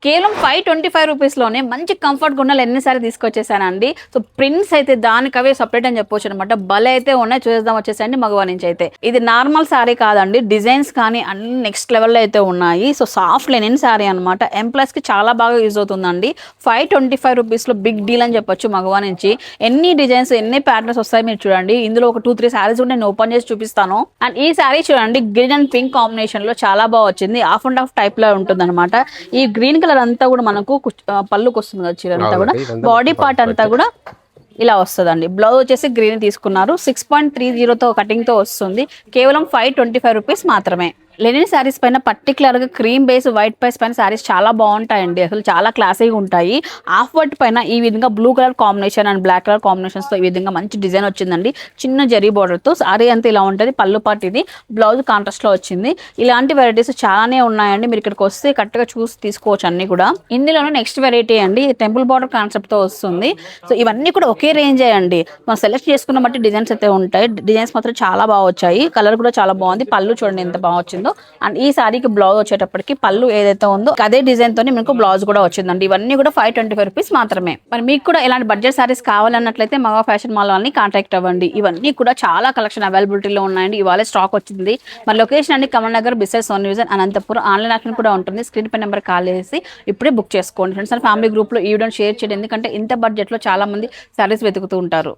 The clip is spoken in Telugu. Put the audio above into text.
కేవలం 525 రూపీస్లోనే మంచి కంఫర్ట్ గున్నలు ఎన్నిసార్లు తీసుకొచ్చేసానండి. సో ప్రింట్స్ అయితే దానికవే సపరేట్ అని చెప్పొచ్చు అనమాట. భలే అయితే ఉన్నాయి, చూద్దాం వచ్చేసండి మగవా నుంచి అయితే. ఇది నార్మల్ శారీ కాదండి, డిజైన్స్ కానీ అన్ని నెక్స్ట్ లెవెల్లో అయితే ఉన్నాయి. సో సాఫ్ట్ లెనిన్ శారీ అనమాట. ఎంప్లాయీస్ కి చాలా బాగా యూజ్ అవుతుందండి. 525 రూపీస్లో బిగ్ డీల్ అని చెప్పొచ్చు మగవా నుంచి. ఎన్ని డిజైన్స్ ఎన్ని ప్యాటర్న్స్ వస్తాయి మీరు చూడండి. ఇందులో ఒక 2-3 శారీస్ కూడా నేను ఓపెన్ చేసి చూపిస్తాను. అండ్ ఈ శారీ చూడండి, గ్రీన్ అండ్ పింక్ కాంబినేషన్ లో చాలా బాగా వచ్చింది. హాఫ్ అండ్ హాఫ్ టైప్ లో ఉంటుంది అనమాట. ఈ గ్రీన్ కలర్ అంతా కూడా మనకు పళ్ళుకి వస్తుంది కదా, చీర అంతా కూడా బాడీ పార్ట్ అంతా కూడా ఇలా వస్తుందండి. బ్లౌజ్ వచ్చేసి గ్రీన్ తీసుకున్నారు. 6.30తో కటింగ్ తో వస్తుంది. కేవలం 525 రూపీస్ మాత్రమే. లెనిన్ శారీస్ పైన పర్టికులర్గా క్రీమ్ బేస్ వైట్ పైస్ పైన శారీస్ చాలా బాగుంటాయండి. అసలు చాలా క్లాసీగా ఉంటాయి. ఆఫ్ వైట్ పైన ఈ విధంగా blue colour combination and black colour కాంబినేషన్స్తో ఈ విధంగా మంచి డిజైన్ వచ్చిందండి. చిన్న జరీ బోర్డర్తో శారీ అంతా ఇలా ఉంటుంది. పళ్ళు పాటు ఇది, బ్లౌజ్ కాంట్రాస్ట్లో వచ్చింది. ఇలాంటి వెరైటీస్ చాలానే ఉన్నాయండి. మీరు ఇక్కడికి వస్తే కరెక్ట్గా చూసి తీసుకోవచ్చు అన్ని కూడా. ఇందులోనే నెక్స్ట్ వెరైటీ అండి, టెంపుల్ బార్డర్ కాన్సెప్ట్తో వస్తుంది. సో ఇవన్నీ కూడా ఒకే రేంజ్ అండి. మనం సెలెక్ట్ చేసుకున్న బట్టి డిజైన్స్ అయితే ఉంటాయి. డిజైన్స్ మాత్రం చాలా బాగా వచ్చాయి. కలర్ కూడా చాలా బాగుంది. పళ్ళు చూడండి ఎంత బాగా వచ్చిందో. అండ్ ఈ సారీకి బ్లౌజ్ వచ్చేటప్పటికి పళ్ళు ఏదైతే ఉందో అదే డిజైన్ తోనే మీకు బ్లౌజ్ కూడా వచ్చిందండి. ఇవన్నీ కూడా 525 రూపీస్ మాత్రమే. మరి మీకు కూడా ఇలాంటి బడ్జెట్ సారీస్ కావాలన్నట్లయితే మగ ఫ్యాషన్ మాల్ వాళ్ళని కాంటాక్ట్ అవ్వండి. ఇవన్నీ కూడా చాలా కలెక్షన్ అవైలబిలిటీలో ఉన్నాయండి. ఇవాళ స్టాక్ వచ్చింది. మరి లొకేషన్ అండి కమల్ నగర్ బిసైడ్ సోన్ న్యూజన్ అనంతపురం. ఆన్లైన్ ఆప్షన్ కూడా ఉంటుంది. స్క్రీన్ పై నెంబర్ కాల్ చేసి ఇప్పుడే బుక్ చేసుకోండి. ఫ్రెండ్స్ అండ్ ఫ్యామిలీ గ్రూప్ లో ఈ వీడియోని షేర్ చేయండి. ఎందుకంటే ఇంత బడ్జెట్ లో చాలా మంది సారీస్ వెతుకుతూ ఉంటారు.